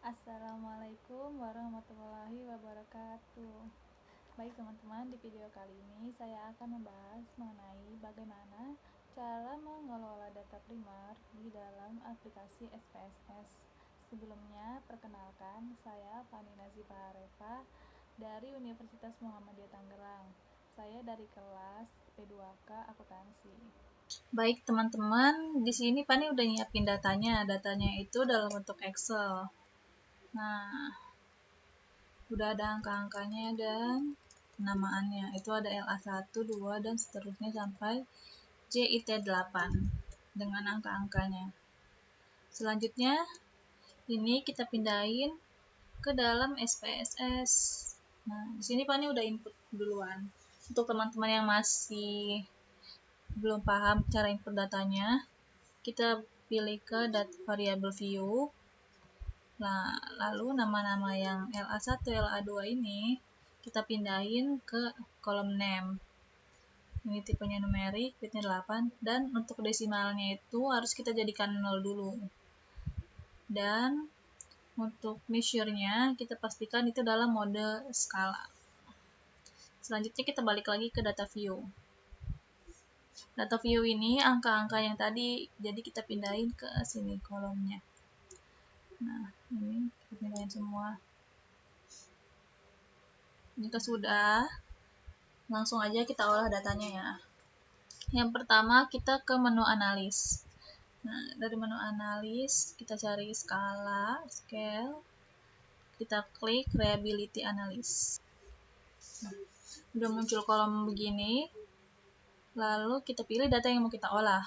Assalamualaikum warahmatullahi wabarakatuh. Baik teman-teman, di video kali ini saya akan membahas mengenai bagaimana cara mengelola data primer di dalam aplikasi SPSS. Sebelumnya, perkenalkan, saya Fani Nazifa Areva dari Universitas Muhammadiyah Tangerang. Saya dari kelas P2K Akuntansi. Baik teman-teman, di sini Pani udah nyiapin datanya. Datanya itu dalam bentuk Excel. Nah, udah ada angka-angkanya dan penamaannya. Itu ada LA1, 2, dan seterusnya sampai JIT8 dengan angka-angkanya. Selanjutnya, ini kita pindahin ke dalam SPSS. Nah, di sini Pani udah input duluan. Untuk teman-teman yang masih belum paham cara input datanya, kita pilih ke variable view. Nah, lalu nama-nama yang LA1, LA2 ini kita pindahin ke kolom name. Ini tipenya numerik, bitnya 8, dan untuk desimalnya itu harus kita jadikan 0 dulu. Dan untuk measure-nya kita pastikan itu dalam mode skala. Selanjutnya kita balik lagi ke data view. Data view ini angka-angka yang tadi, jadi kita pindahin ke sini kolomnya. Nah, ini kita pindahin semua. Jika sudah, langsung aja kita olah datanya ya. Yang pertama kita ke menu analis. Nah, dari menu analis kita cari skala, scale, kita klik reliability analysis. Nah, udah muncul kolom begini. Lalu kita pilih data yang mau kita olah.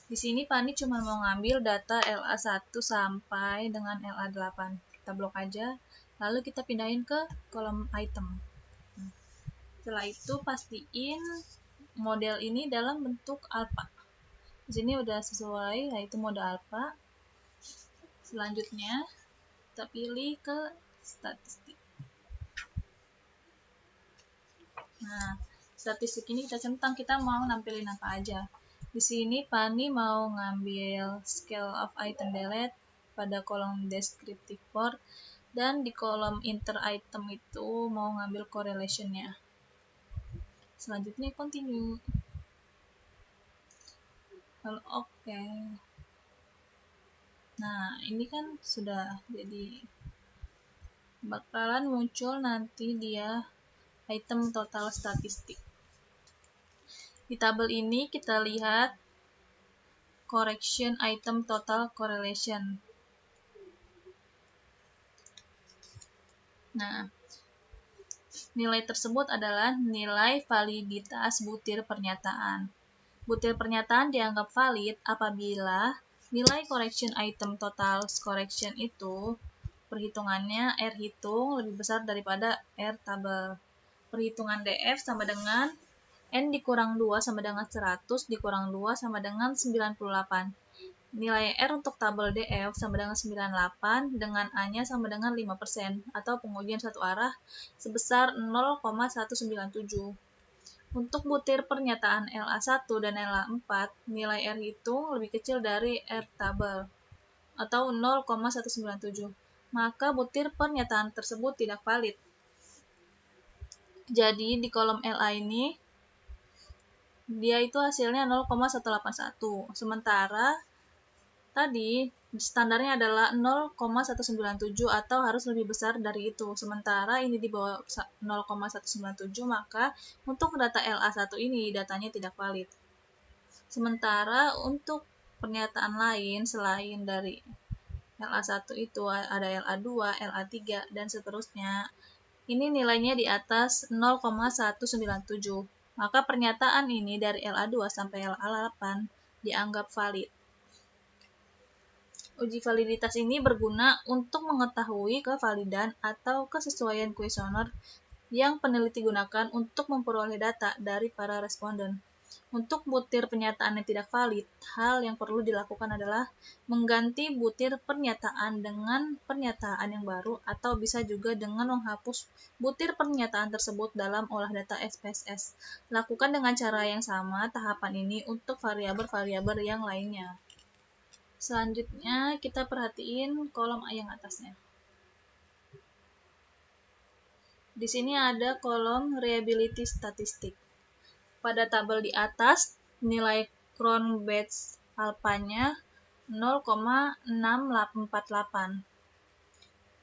Di sini Pani cuma mau ngambil data LA1 sampai dengan LA8. Kita blok aja. Lalu kita pindahin ke kolom item. Setelah itu pastiin model ini dalam bentuk alpha. Di sini udah sesuai, yaitu mode alpha. Selanjutnya kita pilih ke statistik. Nah, statistik ini kita centang, kita mau nampilin apa aja. Di sini Pani mau ngambil scale of item delete pada kolom descriptive for, dan di kolom inter item itu mau ngambil correlation-nya. Selanjutnya continue. Lalu oke. Nah, ini kan sudah jadi bakalan muncul nanti dia item total statistik. Di tabel ini kita lihat correction item total correlation. Nah, nilai tersebut adalah nilai validitas butir pernyataan. Butir pernyataan dianggap valid apabila nilai correction item total correction itu perhitungannya R hitung lebih besar daripada R tabel. Perhitungan DF sama dengan N dikurang 2 sama dengan 100 dikurang 2 sama dengan 98. Nilai R untuk tabel DF sama dengan 98 dengan A-nya sama dengan 5% atau pengujian satu arah sebesar 0,197. Untuk butir pernyataan LA1 dan LA4, nilai R hitung lebih kecil dari R tabel atau 0,197. Maka butir pernyataan tersebut tidak valid. Jadi di kolom LA ini dia itu hasilnya 0,181. Sementara tadi standarnya adalah 0,197 atau harus lebih besar dari itu. Sementara ini di bawah 0,197, maka untuk data LA1 ini datanya tidak valid. Sementara untuk pernyataan lain selain dari LA1 itu ada LA2, LA3, dan seterusnya. Ini nilainya di atas 0,197. Maka pernyataan ini dari LA2 sampai LA8 dianggap valid. Uji validitas ini berguna untuk mengetahui kevalidan atau kesesuaian kuesioner yang peneliti gunakan untuk memperoleh data dari para responden. Untuk butir pernyataan yang tidak valid, hal yang perlu dilakukan adalah mengganti butir pernyataan dengan pernyataan yang baru atau bisa juga dengan menghapus butir pernyataan tersebut dalam olah data SPSS. Lakukan dengan cara yang sama tahapan ini untuk variabel-variabel yang lainnya. Selanjutnya kita perhatiin kolom yang atasnya. Di sini ada kolom reliability statistik. Pada tabel di atas, nilai Cronbach's alpha-nya 0,648.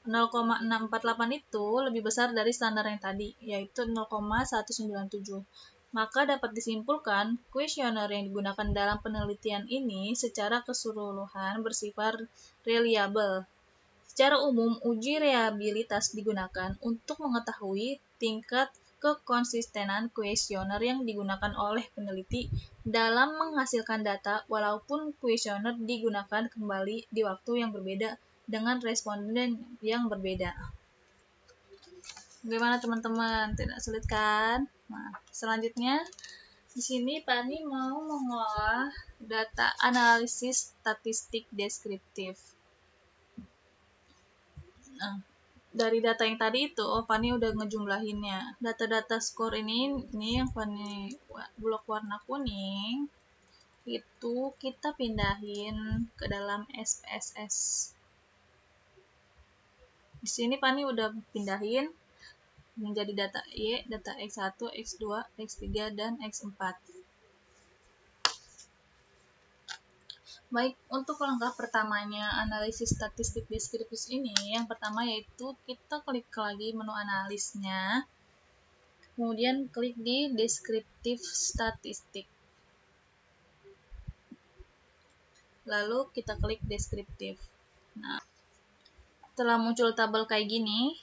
0,648 itu lebih besar dari standar yang tadi, yaitu 0,197. Maka dapat disimpulkan, kuesioner yang digunakan dalam penelitian ini secara keseluruhan bersifat reliable. Secara umum, uji reliabilitas digunakan untuk mengetahui tingkat kekonsistenan kuesioner yang digunakan oleh peneliti dalam menghasilkan data, walaupun kuesioner digunakan kembali di waktu yang berbeda dengan responden yang berbeda. Bagaimana teman-teman? Tidak sulit kan? Nah, selanjutnya di sini Pani mau mengolah data analisis statistik deskriptif. Nah, dari data yang tadi itu, Pani udah ngejumlahinnya. Data-data skor ini yang Pani blok warna kuning, itu kita pindahin ke dalam SPSS. Di sini Pani udah pindahin menjadi data Y, data X1, X2, X3, dan X4. Baik, untuk langkah pertamanya analisis statistik deskriptif ini, yang pertama yaitu kita klik lagi menu analisnya, kemudian klik di deskriptif statistik. Lalu kita klik deskriptif. Nah, setelah muncul tabel kayak gini,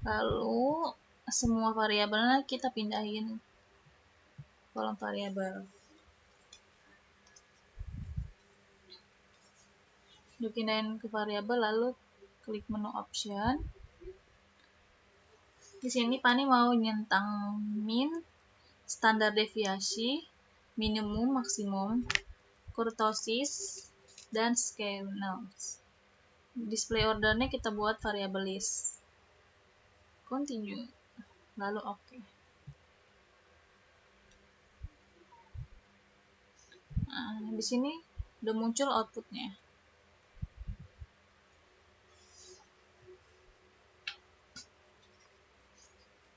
lalu semua variabelnya kita pindahin kolom variabel. Dipindahin ke variabel, lalu klik menu option. Di sini Pani mau nyentang min, standar deviasi, minimum, maksimum, kurtosis, dan scale-noise. Display ordernya kita buat variable list. Continue, lalu oke. Nah, di sini udah muncul outputnya.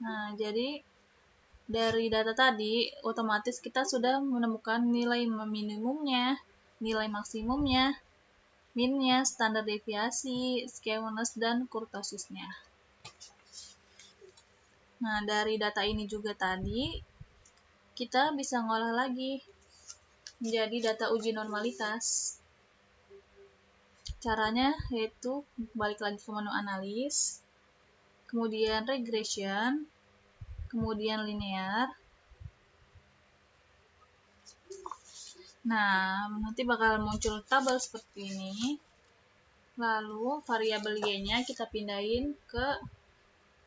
Nah, jadi dari data tadi otomatis kita sudah menemukan nilai minimumnya, nilai maksimumnya, minnya, standar deviasi, skewness, dan kurtosisnya. Nah, dari data ini juga tadi, kita bisa ngolah lagi menjadi data uji normalitas. Caranya yaitu balik lagi ke menu analis, kemudian regression, kemudian linear. Nah, nanti bakal muncul tabel seperti ini. Lalu variabel Y-nya kita pindahin ke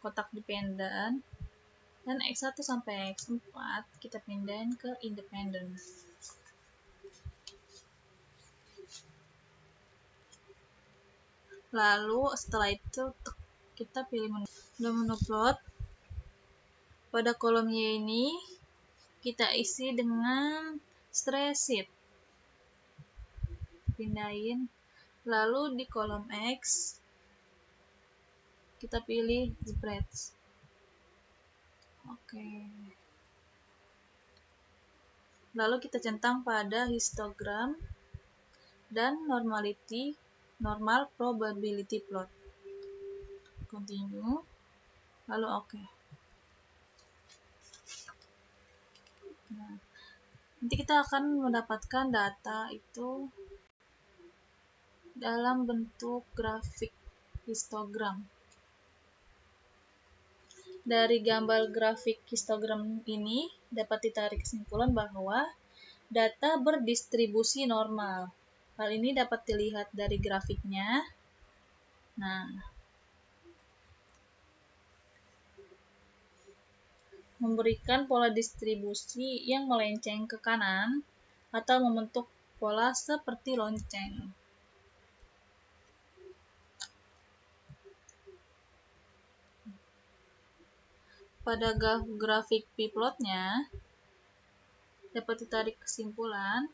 kotak dependent, dan X1 sampai X4 kita pindahin ke independent. Lalu setelah itu kita pilih menu plot. Pada kolom Y ini kita isi dengan stress sheet. Pindahin. Lalu di kolom X kita pilih spreads. Oke. Lalu kita centang pada histogram dan normality, normal probability plot. Continue. Lalu oke. Nah, nanti kita akan mendapatkan data itu dalam bentuk grafik histogram. Dari gambar grafik histogram ini dapat ditarik kesimpulan bahwa data berdistribusi normal. Hal ini dapat dilihat dari grafiknya. Nah, memberikan pola distribusi yang melenceng ke kanan atau membentuk pola seperti lonceng. Pada grafik p-plotnya dapat ditarik kesimpulan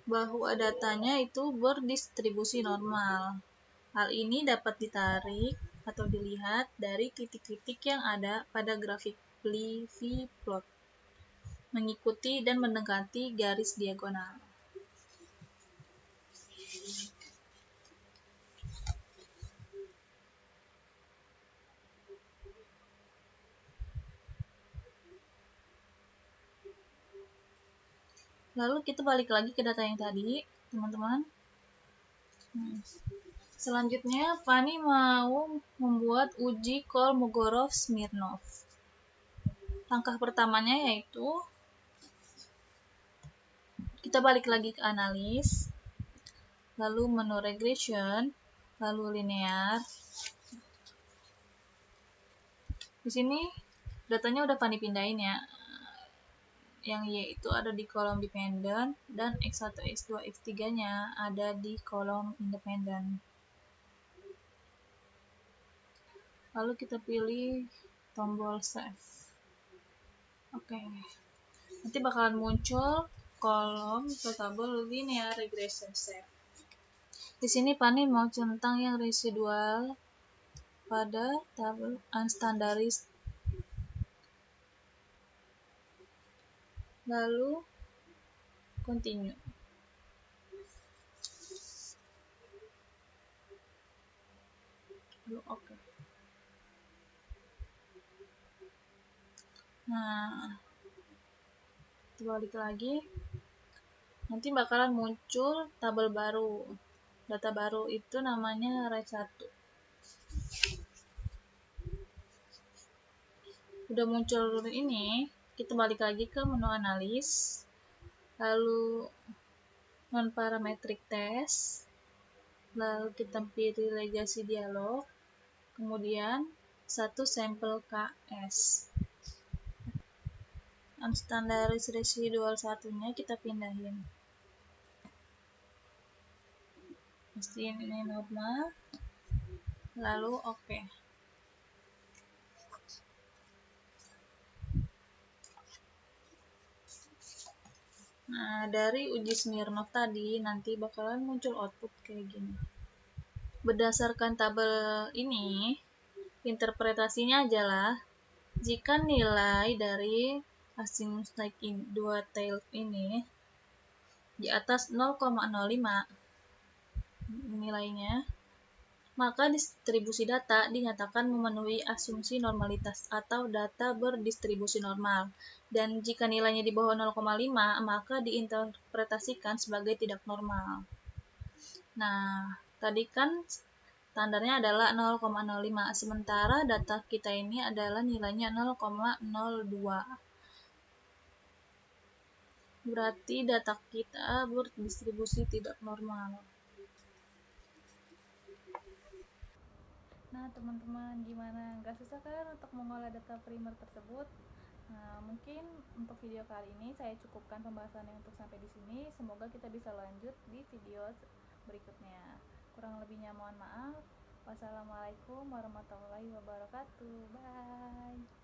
bahwa datanya itu berdistribusi normal. Hal ini dapat ditarik atau dilihat dari titik-titik yang ada pada grafik v-plot, mengikuti dan mendekati garis diagonal. Lalu kita balik lagi ke data yang tadi, teman-teman. Selanjutnya, Fani mau membuat uji Kolmogorov-Smirnov. Langkah pertamanya yaitu kita balik lagi ke analis, lalu menu regression, lalu linear. Di sini datanya udah Fani pindahin ya. Yang Y itu ada di kolom dependent dan X1, X2, X3-nya ada di kolom independent. Lalu kita pilih tombol save. Oke. Nanti bakalan muncul kolom atau tabel linear regression set. Di sini Fani mau centang yang residual pada tabel unstandardized. Lalu continue. Lalu oke. Nah, kita balik lagi. Nanti bakalan muncul tabel baru. Data baru itu namanya array 1. Udah muncul ini, kita balik lagi ke menu analis, lalu non-parametric test, lalu kita pilih legacy dialog, kemudian satu sampel KS. Unstandardized residual satunya kita pindahin. Pastiin ini normal, lalu oke. Nah, dari uji Smirnov tadi nanti bakalan muncul output kayak gini. Berdasarkan tabel ini, interpretasinya adalah jika nilai dari asinus naik dua tail ini di atas 0,05 nilainya, maka distribusi data dinyatakan memenuhi asumsi normalitas atau data berdistribusi normal. Dan jika nilainya di bawah 0,5, maka diinterpretasikan sebagai tidak normal. Nah, tadi kan standarnya adalah 0,05, sementara data kita ini adalah nilainya 0,02. Berarti data kita berdistribusi tidak normal. Nah teman-teman, gimana? Nggak susah kan untuk mengolah data primer tersebut? Nah, mungkin untuk video kali ini saya cukupkan pembahasannya untuk sampai di sini. Semoga kita bisa lanjut di video berikutnya. Kurang lebihnya mohon maaf. Wassalamualaikum warahmatullahi wabarakatuh. Bye.